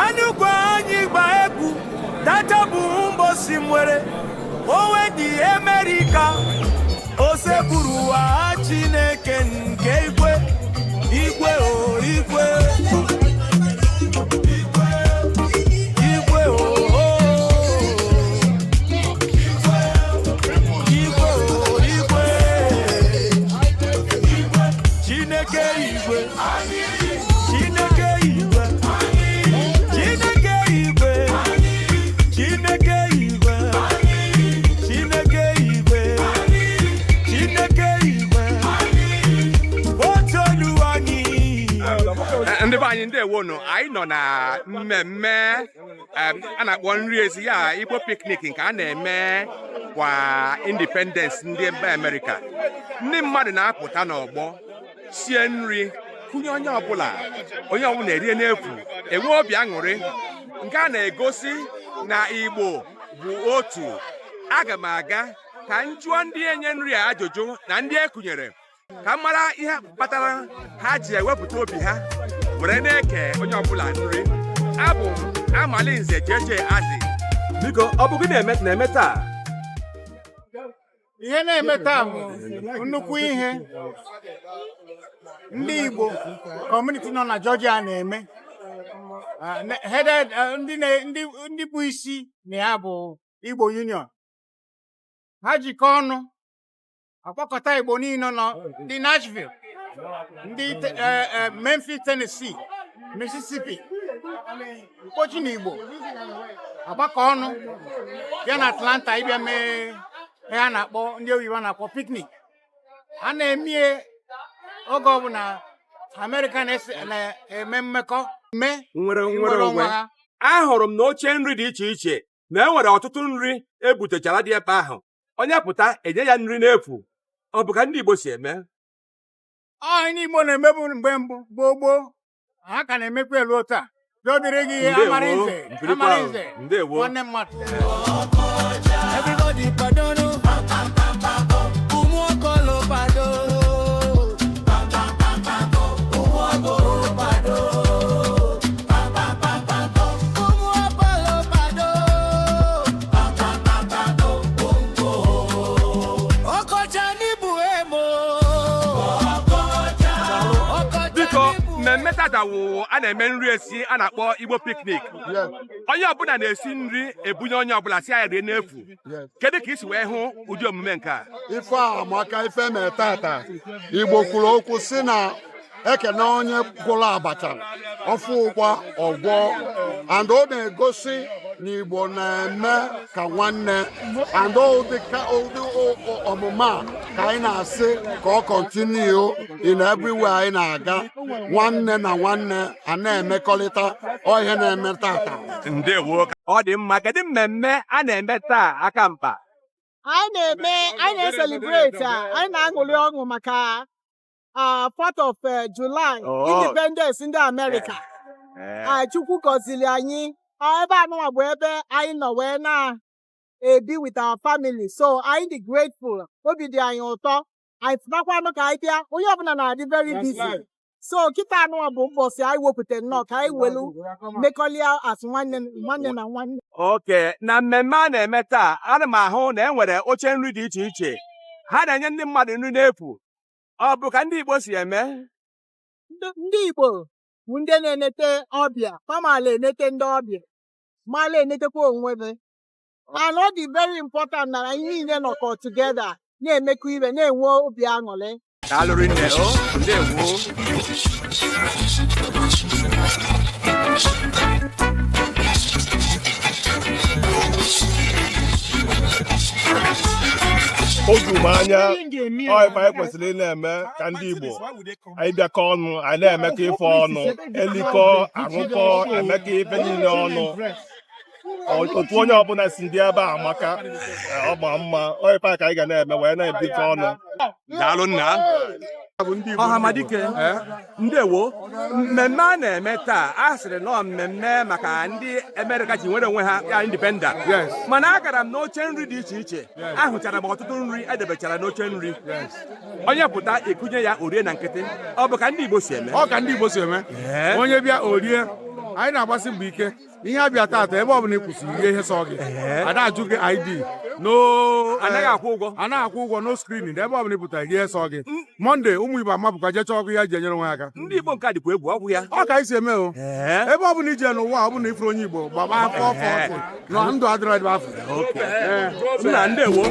Anụkwa anyị gba egwu data bụ mbosi nwere onwe dị Amerika o sepụrụ ụwa Chineke nke igwe igwe o igwe ndị be anyị ndewo nụ anyị nọ na mmemme a na-akpọ nri ezi ya Igbo picnic nke a na-eme kwa independence ndị mba Amerịka. Ndị mmadụ na-apụta n'ọgbọ sie nri kụnye onye ọbụla erie n'efu enwe obi aṅụrị nke a na-egosi na Igbo bụ otu. Aga m aga ka m jụọ ndị enye nri a ajụjụ na ndị ekụnyere ka m mara ihe kpatara ha ji ewepụta obi ha were na-eke onye ọbụla nri. Abụ m Amalinze Jeje Azị. Biko ọ bụ gị na-eme taa? Ihe na-eme taa bụ nnukwu ihe ndị Igbo kọmuniti nọ na Georgia na-eme. Ndị bụ isi na ya bụ Igbo Union. Ha jikọ ọnụ akpọkọta Igbo niile nọ ndị Nashville, ndị Memphis, Tennessee, Mississippi, mkpochi na Igbo agbakọ ọnụ bịa na Atlanta ịbịa mee ihe a na-akpọ ndị oyibo na-akpọ picnic. A na-eme oge ọbụla America na-eme mmekọ nwere onwe ha. Ahụrụ m na oche nri dị iche iche na enwere ọtụtụ nri ebutechara dị ebe ahụ. Onye pụta enye ya nri n'efu. Ọ bụ ka ndị Igbo si eme? Ndị Igbo na-emebu mgbe mbụ gboo ha ka na-emekwa elu taa. Dọdịrị gị Amalinze nwanne mmadụ. Everybody pardon mmemme tadawo a na-eme nri esi a na-akpọ Igbo picnic. Onye ọbụla na-esi nri ebunye onye ọbụla si ya rie n'efu. Kedu ka isi wee hụ ụdị omume nke a? Ife a maka ife mee tata. Igbo kwuru okwu si na ekene onye gwụrụ abacha ọfụ ụgba ọgwọ, and ọ na-egosi na Igbo na-eme ka nwanne, and ụdị ọmụma ka anyị na-asị ka ọ kọntinu in everywhere anyị na-aga. Nwanne na nwanne a na-emekọrịta ihe na-eme tata. Ndewo. Ọ dị mma. Kedu mmemme a na-eme taa aka mkpa? Anyị na-celebrate, anyị na-aṅụrị ọṅụ maka 4th of July, Independence ndị America. Chukwu gọziri anyị ebe anụwa bụ ebe anyị nọ wee na-ebi with our family, so anyị dị grateful. Obi dị anyị ụtọ. Anyị fụtakwanụ ka anyị bịa, onye ọbụla na-adị very busy, so kịta anụwa bụ ụbọchị anyị wepụtara nnọọ ka anyị welu mekọlia as nwanne na nwanne. Okay, na mmemme a na-eme taa ana m ahụ na enwere oche nri dị iche iche. Ha na-enye ndị mmadụ nri n'efu. Ọ bụ ka ndị Igbo si eme? Ndị Igbo bụ ndị na-enete ọbịa, famala enete ndị ọbịa, mala enetekwa onwe ha. And ọ dị very important na anyị niile nọkọ together na-emekọ ibe na-enwe obi aṅụrị. Daalụrị nne. Ndewo. Oge m anya ife anyị kwesịrị ị na-eme ka ndị Igbo anyị bịakọ ọnụ, anyị na-emekọ ife ọnụ, elikọ aṅụkọ, emekọ ife niile ọnụ. Otu onye ọbụla si ndị ebe a maka ọ gba mma ife ka anyị ga na-eme wee na-ebikọ ọnụ. Daalụ nna. Ọhamadike. Ndewo. Mmemme a na-eme taa a sịrị nọọ mmemme maka ndị Amerịka ji nwere onwe ha ya independent. Mana agara m n'oche nri dị iche iche, ahụchara m ọtụtụ nri edebechara n'oche nri. Onye pụta ekunye ya orie na nkịtị. Ọ bụ ka ndị Igbo si eme? Ọ ka ndị Igbo si eme. Onye bịa orie, anyị na-agbasi mbọ ike ihe abịa tata ebe ọ bụla ị kwụsịrị ihe sọ gị ada ajụ gị ID anaghị akwụ ụgwọ anaghị akwụ ụgwọ no screening ebe ọ bụla ị pụtara ihe sọ gị Mọnde ụmụ Igbo amapụkwa jee chọọ ọkụ ya ji enyere onwe aka ndị Igbo nke a dịkwa egwu ọgwụ ya ọ ka anyị si eme o ebe ọ bụla ije n'ụwa ọ bụla ifuru onye Igbo gbaba afọ ọfọ na ndụ adịrọ adịba afọ nna ndewo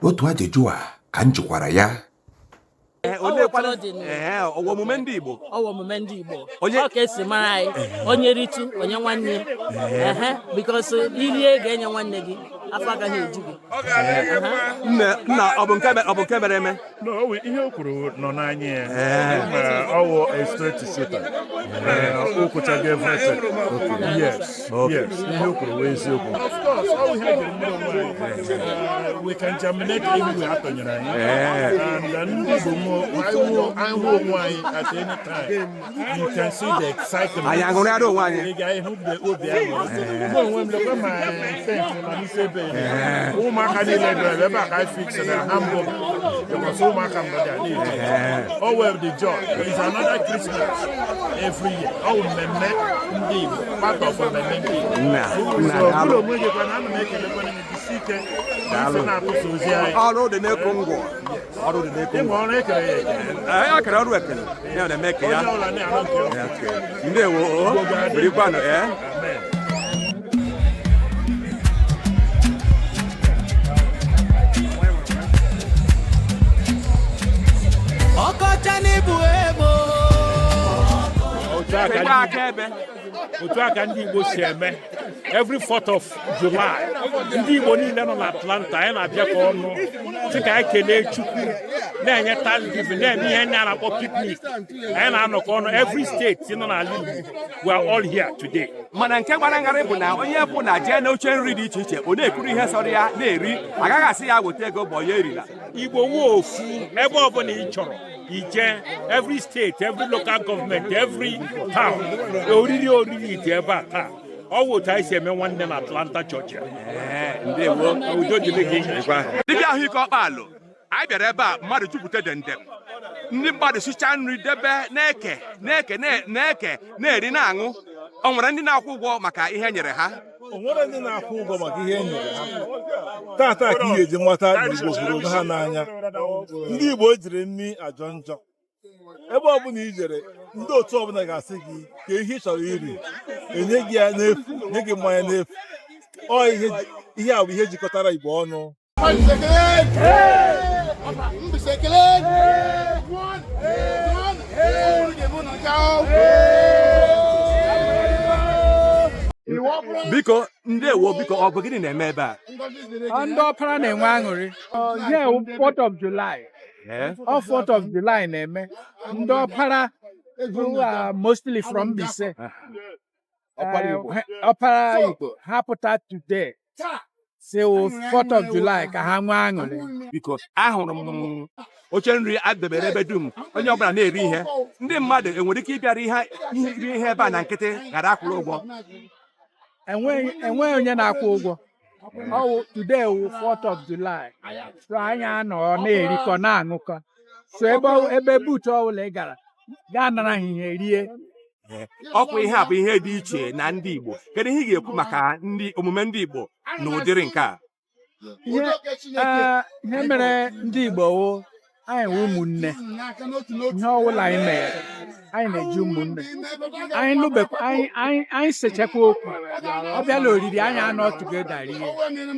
otu ajụjụ a ka m jụkwara ya ọwa omume ndị Igbo onye ka esi mara anyị onye ritu onye nwanne because irie ga-enye nwanne gị afọ agaghị eju gị nna ọ bụ nke mere eme ihe o kwuru nọ n'anya ya ọwụ a straight shooter o kwuchaghị everything yes ihe o kwuru wee eziokwu of course all we have to do we can germinate ihe we atọnyere anyị and ndị Igbo anyị hụ onwe anyị at any time you can see the excitement anyị aṅụrịara onwe anyị ị ga-ehụ obi aṅụrị onwe m lekwe ma tent ma n'isi ebe ụmụaka niile dịrị ebe a ka anyị fix na hamburg because ụmụaka mmadụ a niile o were the joy is another Christmas every year ọ wụ mmemme ndị Igbo part of mmemme ndị Igbo so bụrụ onwe gị kwa na ana m ekelekwana gị jisi ike isi na-atụsa ozi anyị ọrụ dị n'eko ngwọ ọrụ dị n'eko ngwọ ọrụ ekere ya ekele ya kere ọrụ ekele ya na-eme ka ya onye ọbụla na-arụ nke ndewo birikwanụ amen ọkọcha n'ibu ego otu aka ndị Igbo si eme every 4th of July ndị Igbo niile nọ na Atlanta anyị na-abịa ka ọnụ dịka anyị kelee Chukwu na-enye Thanksgiving na-eme ihe ndị a na-akpọ picnic anyị na-anọkọ ọnụ every state nọ n'ala Igbo we are all here today mana nke gbara ngarị bụ na onye bụ na jee n'oche nri dị iche iche ọ na-ekuru ihe sọrọ ya na-eri agaghị asị ya weta ego bụ ya erila Igbo nwe ofu ebe ọbụla ị chọrọ ije every state every local government every town oriri ite ebe a taa ọ wụ otu anyị si eme nwanne na Atlanta Georgia ndewo udo dịrị gị dibịa ahụike ọkpalụ anyị bịara ebe a mmadụ jupụta dendem ndị mmadụ sicha nri debe na-eke na-eri na-aṅụ ọ nwere ndị na-akwụ ụgwọ maka ihe nyere ha o nwere ndị na-akwụ ụgwọ maka ihe e nyere ha tata ka ị ga-eji nwata na Igbo hụrụ onwe ha n'anya ndị Igbo jiri nri ajọ njọ ebe ọbụla i jere ndị otu ọbụla ga-asị gị ka ihe ị chọrọ iri enye gị ya n'efu nye gị mmanya n'efu ihe a bụ ihe jikọtara Igbo ọnụ biko ndewo biko ọ bụ gịnị na-eme ebe a ndị ọpara na-enwe aṅụrị ihe 4th of July ọ 4th of July na-eme ndị ọpara mostly from Mbaise ọpara Igbo ha pụta today si 4th of July ka ha nwee aṅụrị biko ahụrụ m oche nri adebere ebe dum onye ọbụla na-eri ihe ndị mmadụ enwere ike ịbịara iri ihe ebe a na nkịtị ghara akwụrụ ụgwọ enweghị onye na-akwụ ụgwọ today wụ 4th of July so anyị anọ na-erikọ na-aṅụkọ so ebe buutu ọbụla ị gara gaa nara ha ihe rie ọkwa ihe a bụ ihe dị iche na ndị Igbo kedu ihe ị ga-ekwu maka omume ndị Igbo na ụdịrị nke a ihe mere ndị Igbo wụ anyị wụ ụmụnne ihe ọbụla anyị mere anyị na-eji ụmụnne anyị sechakwa okwu ọ bịala oriri anyị anọ tugeda rie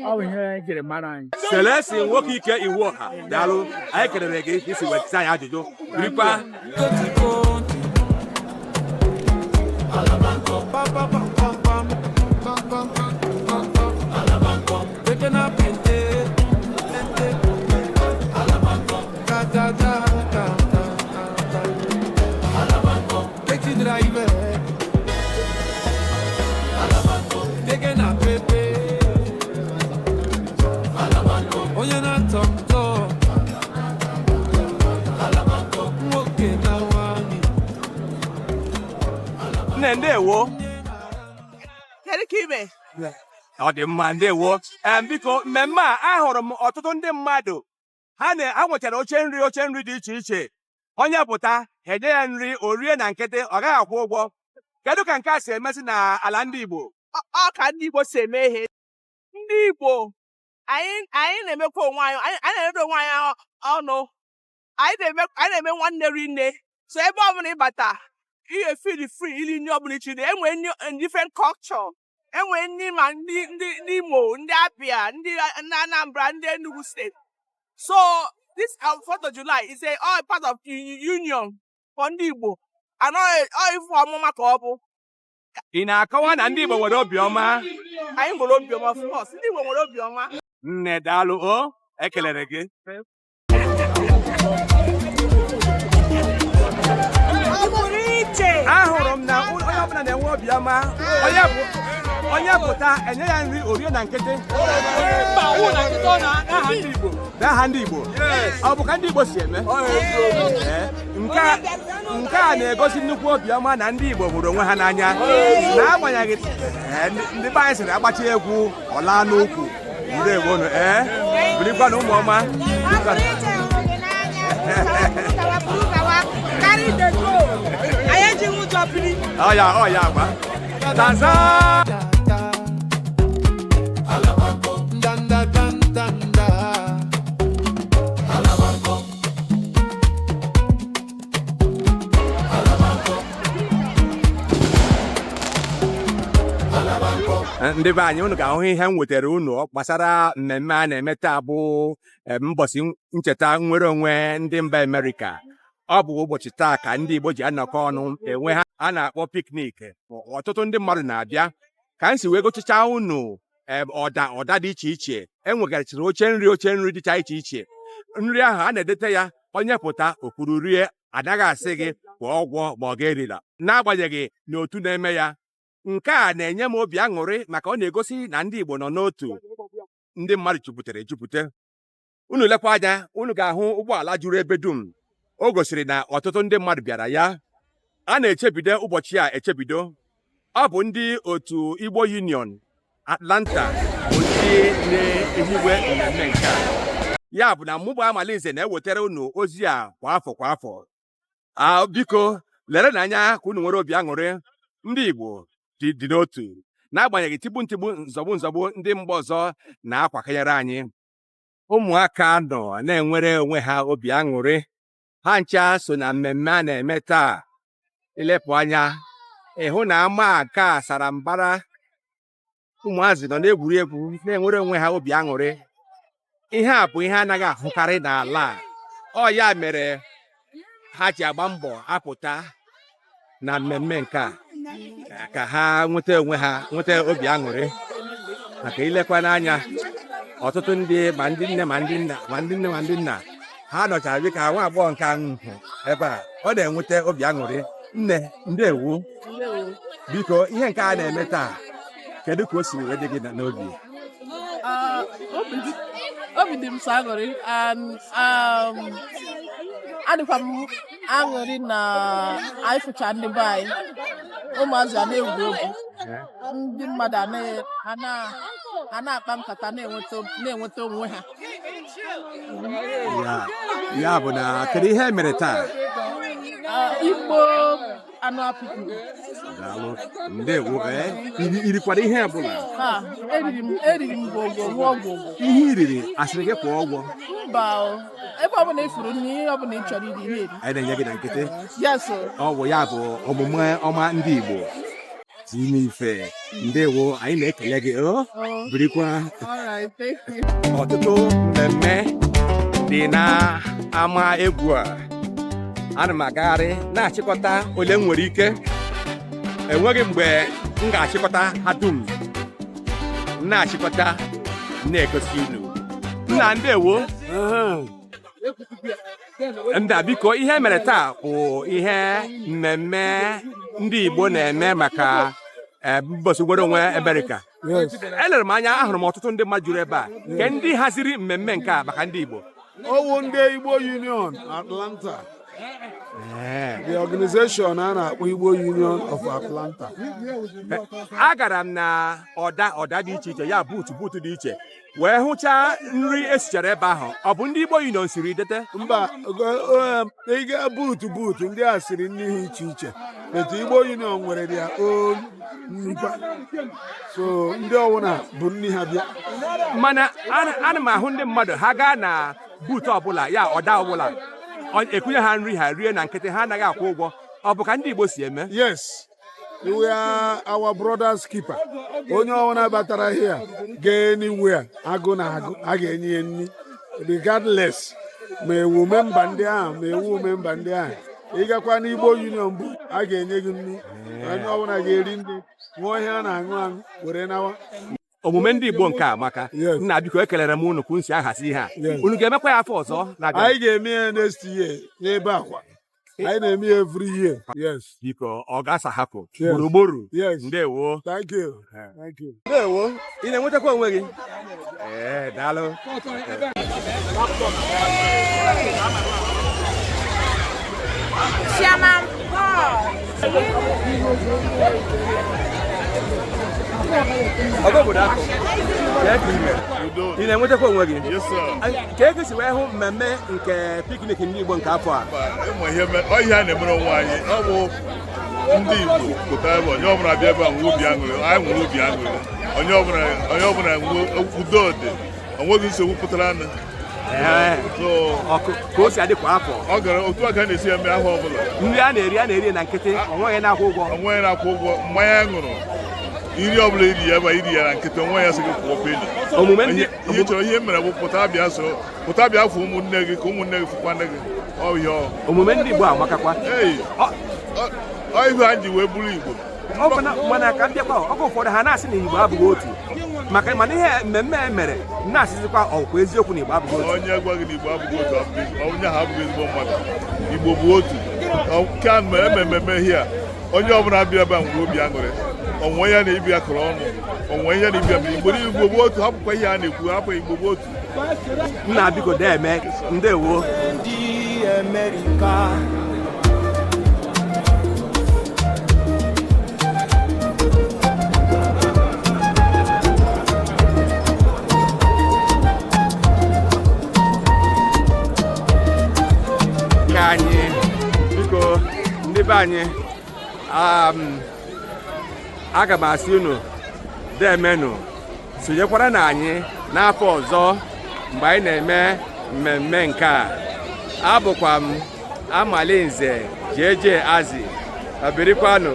ọ bụ ihe anyị jiri mara anyị Selesi nwoke ike iwu ọha daalụ anyị kelere gị isi wetịta anyị ajụjụ birikwa nne ndewo ọ dị mma ndewo biko mmemme a ahụrụ m ọtụtụ ndị mmadụ ha nwechara oche nri dị iche iche. Onye pụta ha enye ya nri o rie na nkịtị, ọ gaghị akwụ ụgwọ. Kedu ka nke a si emesi na ala ndị Igbo? Ọ ka ndị Igbo si eme ihe. Ndị Igbo anyị na-emekwa onwe anyị na-edo onwe anyị ọnụ. Anyị na-eme nwanne rinne. So ebe ọbụla ịbata ihe feel free ili nri ọbụla iche enwe different culture. Enwe ndị ma ndị Imo, ndị Abia, ndị Anambra, ndị Enugu State. So this 4th of July is all part of union for ndị Igbo. And all ifu ọmụma ka ọ bụ. Ị na-akọwa na ndị Igbo nwere obiọma? Anyị nwere obiọma, of course. Ndị Igbo nwere obiọma. Nne daalụ, o ekelere gị. Ahụrụ m na onye ọbụla na-enwe obiọma. Onye pụta enye ya nri o rie na nkịtị. N'aha ndị Igbo. Ọ bụ ka ndị Igbo si eme? Nke a na-egosi nnukwu obiọma na ndị Igbo hụrụ onwe ha n'anya. N'agbanyeghị ndị be anyị sịrị agbachi egwu ọ laa n'ukwu. Ndewonu, birikwa na ụmụ ọma. Ọya agba. Taza. Ndị be anyị, unu ga-ahụ ihe m wetara unu gbasara mmemme a na-eme taa bụ mbọsị ncheta nnwere onwe ndị mba Amerịka. Ọ bụ ụbọchị taa ka ndị Igbo ji anọkọ ọnụ enwe ha a na-akpọ piknik. Ọtụtụ ndị mmadụ na-abịa ka m si wee gochicha unu ọda dị iche iche. Enwegarịchara oche nri dịcha iche iche. Nri ahụ a na-edete ya, onye pụta okwuru rie, anaghị asị gị kwụọ ụgwọ ma ọ ga-erila, n'agbanyeghị na otu na-eme ya. Nke a na-enye m obi aṅụrị maka ọ na-egosi na ndị Igbo nọ n'otu. Ndị mmadụ jupụtara ejupụta. Unu lekwa anya, unu ga-ahụ ụgbọala juru ebe dum. O gosiri na ọtụtụ ndị mmadụ bịara ya. A na-echebido ụbọchị a echebido. Ọ bụ ndị otu Igbo Union Atlanta bụ ndị na-ehiwe mmemme nke a. Ya bụ na mụ bụ Amalinze na-ewetara unu ozi a kwa afọ. Biko lere n'anya ka unu nwere obi aṅụrị. Ndị Igbo dị n'otu, n'agbanyeghị tigbu nzọgbu ndị mba ọzọ na-akwakanyere anyị. Ụmụaka nọ na-enwere onwe ha obi aṅụrị. Ha ncha so na mmemme a na-eme taa. Ilepụ anya ịhụ na ama nke a sara mbara. Ụmụazị nọ na-egwuri egwu na-enwere onwe ha obi aṅụrị. Ihe a bụ ihe anaghị ahụkarị n'ala. Ọ ya mere ha ji agba mbọ apụta na mmemme nke a ka ha nweta onwe ha nweta obi aṅụrị. Maka ilekwa n'anya ọtụtụ ndị ma ndị nne ma ndị nna ha nọchara dịka nwa agbọghọ nke ahụ ebe a. Ọ na-enweta obi aṅụrị. Nne, ndewo. Biko ihe nke a na-eme taa, kedu ka o siri wee dị gị n'obi? Obi dị m sọ aṅụrị. Adịkwa m aṅụrị na anyị fụcha ndị be anyị, ụmụazị a na-egwu egwu, ndị mmadụ a na-akpa nkata na-enweta onwe ha. Ya bụ na kedu ihe mere taa? Igbo anụ apịtị. Ndewo. Irikwara ihe ọbụla? Eriri m gwogwo ṅụọ gwogwo. Ihe iriri asịrị gị kwụọ ụgwọ? Mba, ebe ọbụla ifuru n'ihe ọbụla ị chọrọ iri eri. Anyị na-enye gị na nkịtị? Yes. Ọ bụ ya bụ omume ọma ndị Igbo dị n'ife. Ndewo, anyị na-ekele gị. Birikwa. Ọtụtụ mmemme dị n'ama egwu a. Ana m agagharị na-achịkọta ole m nwere ike. Enweghị mgbe m ga-achịkọta ha dum. Na-achịkọta na-egosi unu. Nna ndewo. Nda biko, ihe mere taa bụ ihe mmemme ndị Igbo na-eme maka mbọsị nwere onwe Amerịka. Elere m anya, ahụrụ m ọtụtụ ndị mmadụ juru ebe a. Nke ndị haziri mmemme nke a maka ndị Igbo? Ọwụ ndị Igbo Union Atlanta. the organization a na-akpọ Igbo Union of Atlanta. Agara m na ọda dị iche iche ya buutu dị iche wee hụchaa nri esichara ebe ahụ. Ọ bụ ndị Igbo Union siri dete? Mba, ịga buutu ndị a siri nri ha iche iche, etu Igbo Union nwere ya nnikwa, so ndị ọwụna bụ nri ha bịa. Mana ana m ahụ ndị mmadụ ha gaa na buutu ọbụla ya ọda ọbụla ekunye ha nri ha rie na nkịtị, ha anaghị akwụ ụgwọ. Ọ bụ ka ndị Igbo si eme? Yes, we are our brother's keeper. Onye ọbụla batara here gaa anywhere agụ na agụ a ga-enye ya nri regardless ma ewu memba ndị ahụ ma ewu memba ndị ahụ. Ịgakwa n'Igbo Union bụ a ga-enye gị nri, onye ọbụla ga-eri nri, ṅụọ ihe a na-aṅụ were nawa. Omume ndị Igbo nke a maka nna biko ekelere m unu ka unu si ahazi ihe a. Unu ga-emekwa ya afọ ọzọ? Anyị ga-eme ya next year n'ebe akwa. Anyị na-eme ya every year. Yes. Biko ọ ga-asa hapụ gburugburu. Ndewo. Thank you. Thank you. Ndewo. Ị na-enwetakwa onwe gị? Daalụ. Chairman Paul. Obodo akụ ị na-enwetakwa onwe gị? Ka ego si wee hụ mmemme nke piknik ndị Igbo nke afọ a? Ihe a na-emere onwe anyị, ọ bụ ndị Igbo pụtara ebe onye ọbụla bịa ebe a nwere obi aṅụrị, anyị nwere obi aṅụrị, onye ọbụla nwee udo dị, onweghị nsogbu pụtara anụ. Ka o si adị kwa afọ, ọ gara otu aka na-esi eme ahụ ọbụla. Nri a na-eri na nkịtị, onweghị na-akwụ ụgwọ. Mmanya anyị ṅụrụ iri ọbụla iri ya ebe iri ya na nkịtị, onwe ya sị gị kwụọ peni. Ihe chọrọ ihe mere bụ pụta bịa fụ ụmụnne gị ka ụmụnne gị fụkwa nne gị. Omume ndị Igbo amakakwa. Ọ ihe anyị ji wee bụrụ Igbo. Mana ka mbịakwa ọkụ ụfọdụ ha na-asị na Igbo abụghị otu, mana ihe mmemme mmere na-asịzikwa ọkwa eziokwu na Igbo abụghị otu. Onye gwa gị na Igbo abụghị otu onye ahụ abụghị ezigbo mmadụ. Igbo bụ otu. Ka mmemme ihe onye ọbụla bịa ebe a nwere obi aṅụrị, onwe ya na ibia kọrọ ọnụ, onwe ya na ibia Igbo bụ otu, hapụkwa ihe a na-ekwu, hapụ Igbo bụ otu. Nna biko deme ndewo. Ndị Amerika anyị biko ndị be anyị, aga m asị unu demenụ sonyekwara na anyị n'afọ ọzọ mgbe anyị na-eme mmemme nke a. Abụkwa m Amalinze JJ Azi, abirikwanụ.